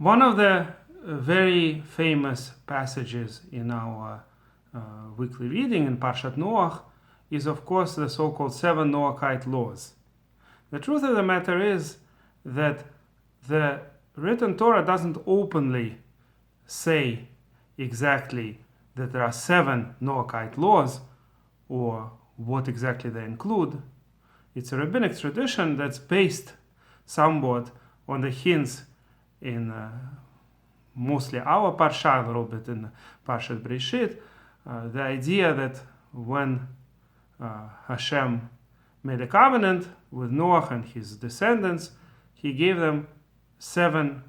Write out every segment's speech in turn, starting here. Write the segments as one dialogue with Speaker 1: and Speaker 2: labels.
Speaker 1: One of the very famous passages in our weekly reading in Parshat Noach is, of course, the so-called 7 Noachite Laws. The truth of the matter is that the written Torah doesn't openly say exactly that there are 7 Noachite laws or what exactly they include. It's a rabbinic tradition that's based somewhat on the hints in mostly our Parshat, a little bit in Parshat Breshit, the idea that when Hashem made a covenant with Noach and his descendants, he gave them seven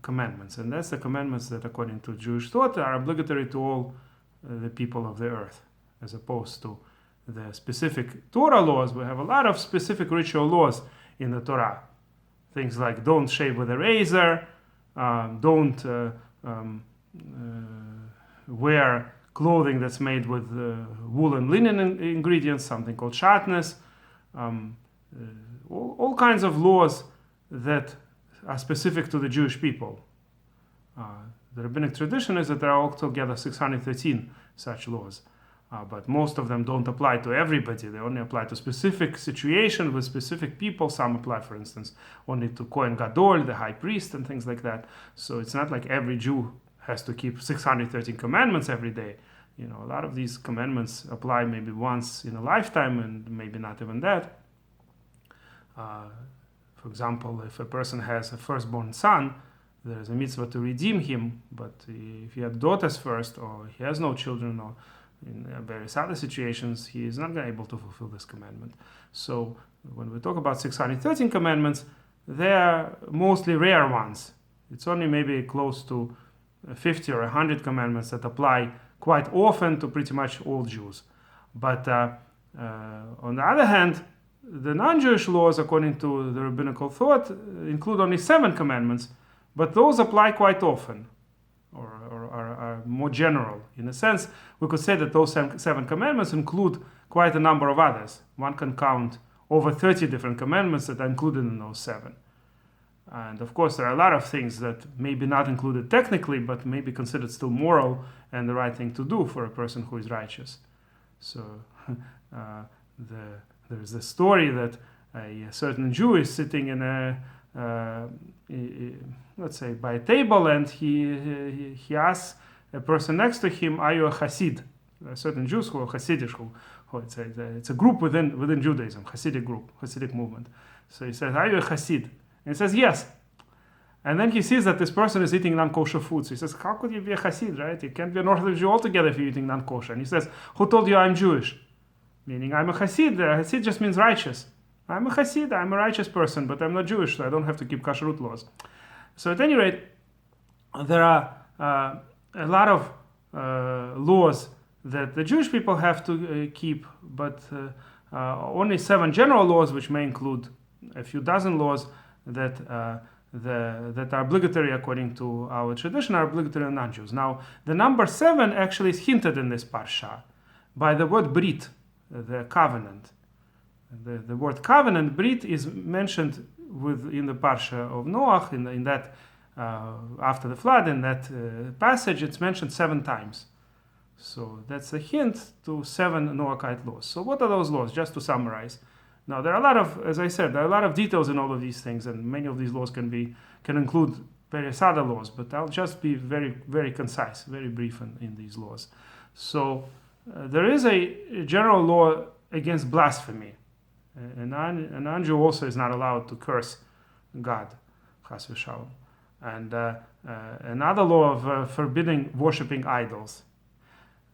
Speaker 1: commandments. And that's the commandments that, according to Jewish thought, are obligatory to all the people of the earth, as opposed to the specific Torah laws. We have a lot of specific ritual laws in the Torah. Things like don't shave with a razor, don't wear clothing that's made with wool and linen ingredients, something called shatnez, all kinds of laws that are specific to the Jewish people. The rabbinic tradition is that there are altogether 613 such laws. But most of them don't apply to everybody. They only apply to specific situations with specific people. Some apply, for instance, only to Kohen Gadol, the high priest, and things like that. So it's not like every Jew has to keep 613 commandments every day. You know, a lot of these commandments apply maybe once in a lifetime, and maybe not even that. For example, if a person has a firstborn son, there is a mitzvah to redeem him. But if he had daughters first, or he has no children, or in various other situations, he is not able to fulfill this commandment. So when we talk about 613 commandments, they are mostly rare ones. It's only maybe close to 50 or 100 commandments that apply quite often to pretty much all Jews. But on the other hand, the non-Jewish laws, according to the rabbinical thought, include only 7 commandments, but those apply quite often, or are more general. In a sense, we could say that those 7 commandments include quite a number of others. One can count over 30 different commandments that are included in those 7. And of course, there are a lot of things that may be not included technically, but may be considered still moral and the right thing to do for a person who is righteous. So there's the story that a certain Jew is sitting in let's say by a table, and he asks a person next to him, "Are you a Hasid?" There are certain Jews who are Hasidic, who it's a group within Judaism, Hasidic group, Hasidic movement. So he says, "Are you a Hasid?" And he says, "Yes." And then he sees that this person is eating non-kosher food. So he says, "How could you be a Hasid, right? You can't be an Orthodox Jew altogether if you're eating non-kosher." And he says, "Who told you I'm Jewish?" Meaning, I'm a Hasid. Hasid just means righteous. I'm a Hasid, I'm a righteous person, but I'm not Jewish, so I don't have to keep kashrut laws. So at any rate, there are a lot of laws that the Jewish people have to keep, but only 7 general laws, which may include a few dozen laws that that are obligatory according to our tradition, are obligatory on non-Jews. Now, the number 7 actually is hinted in this parsha by the word Brit, the covenant. The word covenant, Brit, is mentioned in the parsha of Noach, in that after the flood, in that passage, it's mentioned 7 times. So that's a hint to 7 Noachite laws. So what are those laws? Just to summarize. Now, there are a lot of, as I said, there are a lot of details in all of these things, and many of these laws can include various other laws, but I'll just be very, very concise, very brief in these laws. So there is a general law against blasphemy. A non-Jew also is not allowed to curse God, chas v'shalom. And another law of forbidding worshipping idols.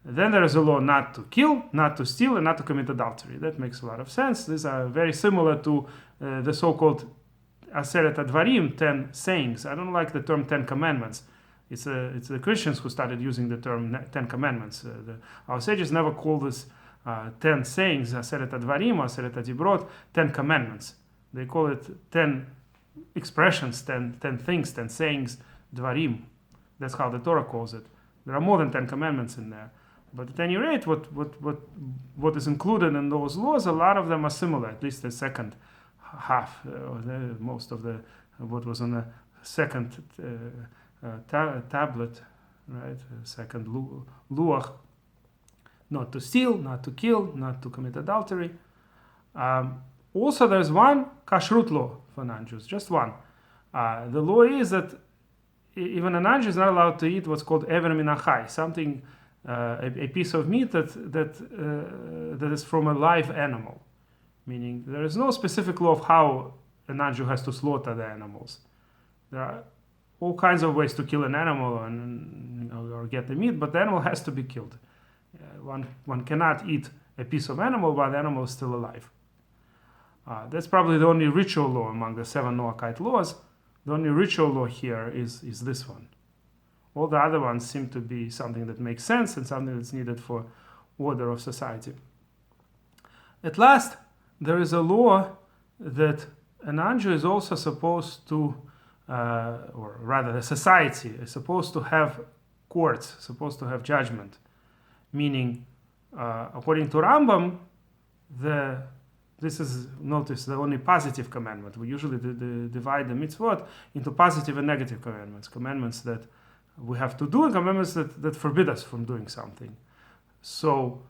Speaker 1: Then there is a law not to kill, not to steal, and not to commit adultery. That makes a lot of sense. These are very similar to the so-called Aseret Advarim, 10 sayings. I don't like the term 10 commandments. It's the Christians who started using the term 10 commandments. Our sages never call this 10 sayings, Aseret Advarim, Aseret Adibrot, 10 commandments. They call it 10 expressions, 10 things, 10 sayings, Dvarim. That's how the Torah calls it. There are more than 10 commandments in there. But at any rate, what is included in those laws, a lot of them are similar, at least the second half or most of what was on the second tablet, right? Second luach, not to steal, not to kill, not to commit adultery. Also, there's one kashrut law for non-Jews, just one. The law is that even a non-Jew is not allowed to eat what's called ever min achai, something, a piece of meat that is from a live animal. Meaning there is no specific law of how a non-Jew has to slaughter the animals. There are all kinds of ways to kill an animal or get the meat, but the animal has to be killed. One cannot eat a piece of animal while the animal is still alive. That's probably the only ritual law among the 7 Noachite laws. The only ritual law here is this one. All the other ones seem to be something that makes sense and something that's needed for order of society. At last, there is a law that a non-Jew is also supposed to, or rather the society is supposed to have courts, supposed to have judgment. Meaning, according to Rambam, this is, notice, the only positive commandment. We usually divide the mitzvot into positive and negative commandments. Commandments that we have to do and commandments that forbid us from doing something. So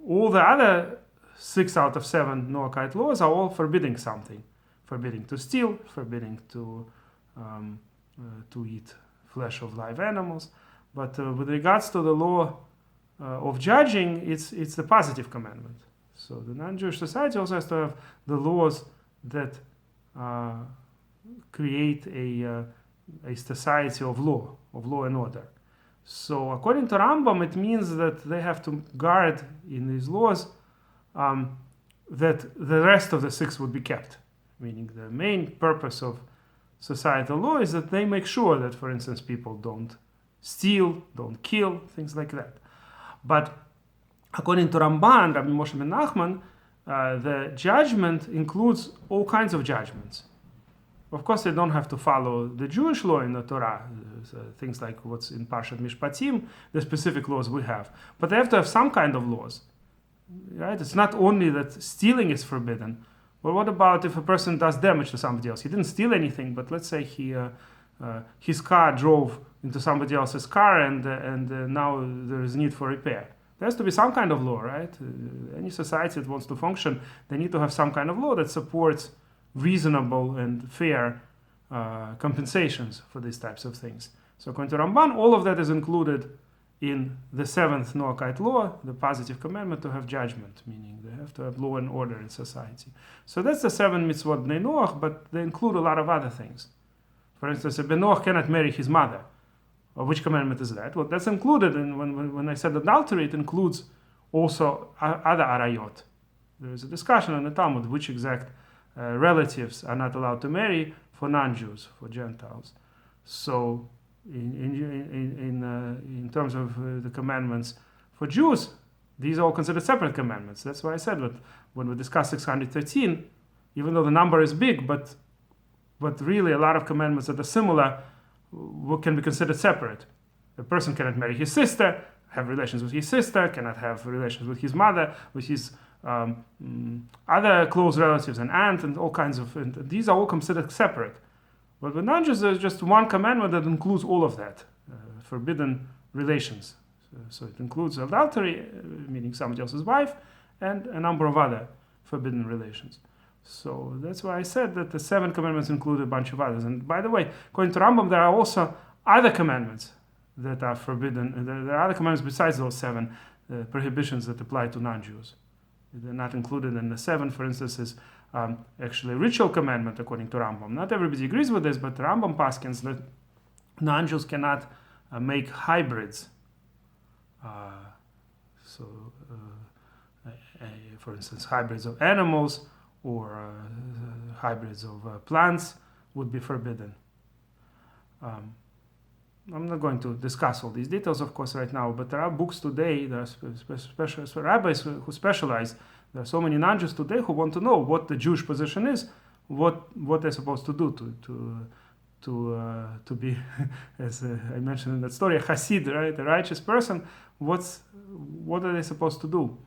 Speaker 1: all the other 6 out of 7 Noachite laws are all forbidding something. Forbidding to steal, forbidding to eat flesh of live animals. But with regards to the law of judging, it's the positive commandment. So the non-Jewish society also has to have the laws that create a society of law and order. So according to Rambam, it means that they have to guard in these laws that the rest of the 6 would be kept. Meaning the main purpose of societal law is that they make sure that, for instance, people don't steal, don't kill, things like that. But according to Ramban, Rabbi Moshe ben Nachman, the judgment includes all kinds of judgments. Of course, they don't have to follow the Jewish law in the Torah, things like what's in Parshat Mishpatim, the specific laws we have. But they have to have some kind of laws. Right? It's not only that stealing is forbidden, but what about if a person does damage to somebody else? He didn't steal anything, but let's say his car drove into somebody else's car and now there is need for repair. There has to be some kind of law, right? Any society that wants to function, they need to have some kind of law that supports reasonable and fair compensations for these types of things. So according to Ramban, all of that is included in the 7th Noachite law, the positive commandment to have judgment, meaning they have to have law and order in society. So that's the 7 mitzvot Bnei Noach, but they include a lot of other things. For instance, a Bnei Noach cannot marry his mother. Well, which commandment is that? Well, that's included in when I said adultery, it includes also other arayot. There is a discussion in the Talmud which exact relatives are not allowed to marry for non-Jews, for Gentiles. So in terms of the commandments for Jews, these are all considered separate commandments. That's why I said that when we discuss 613, even though the number is big, but really a lot of commandments that are similar can be considered separate. A person cannot marry his sister, have relations with his sister, cannot have relations with his mother, with his other close relatives, an aunt, and all kinds of. And these are all considered separate. But with non-Jews, there's just one commandment that includes all of that, forbidden relations. So it includes adultery, meaning somebody else's wife, and a number of other forbidden relations. So that's why I said that the 7 commandments include a bunch of others. And by the way, according to Rambam, there are also other commandments that are forbidden. There are other commandments besides those 7 prohibitions that apply to non-Jews. They're not included in the 7. For instance, is actually a ritual commandment according to Rambam. Not everybody agrees with this, but Rambam paskins that non-Jews cannot make hybrids. For instance, hybrids of animals or hybrids of plants would be forbidden. I'm not going to discuss all these details, of course, right now, but there are books today, there are rabbis who specialize. There are so many non-Jews today who want to know what the Jewish position is, what they're supposed to do to be, as I mentioned in that story, a Hasid, right, a righteous person. What are they supposed to do?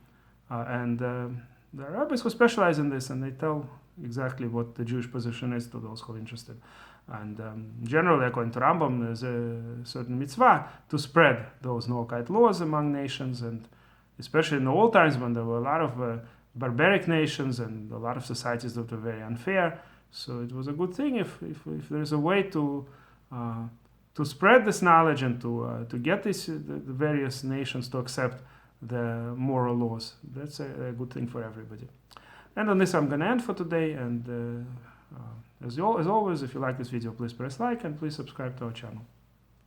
Speaker 1: And there are rabbis who specialize in this, and they tell exactly what the Jewish position is to those who are interested. And generally, according to Rambam, there's a certain mitzvah to spread those Noachite laws among nations, and especially in the old times when there were a lot of barbaric nations and a lot of societies that were very unfair. So it was a good thing if there's a way to spread this knowledge and to get the various nations to accept the moral laws. That's a good thing for everybody. And on this I'm going to end for today, and as always, if you like this video, please press like and please subscribe to our channel.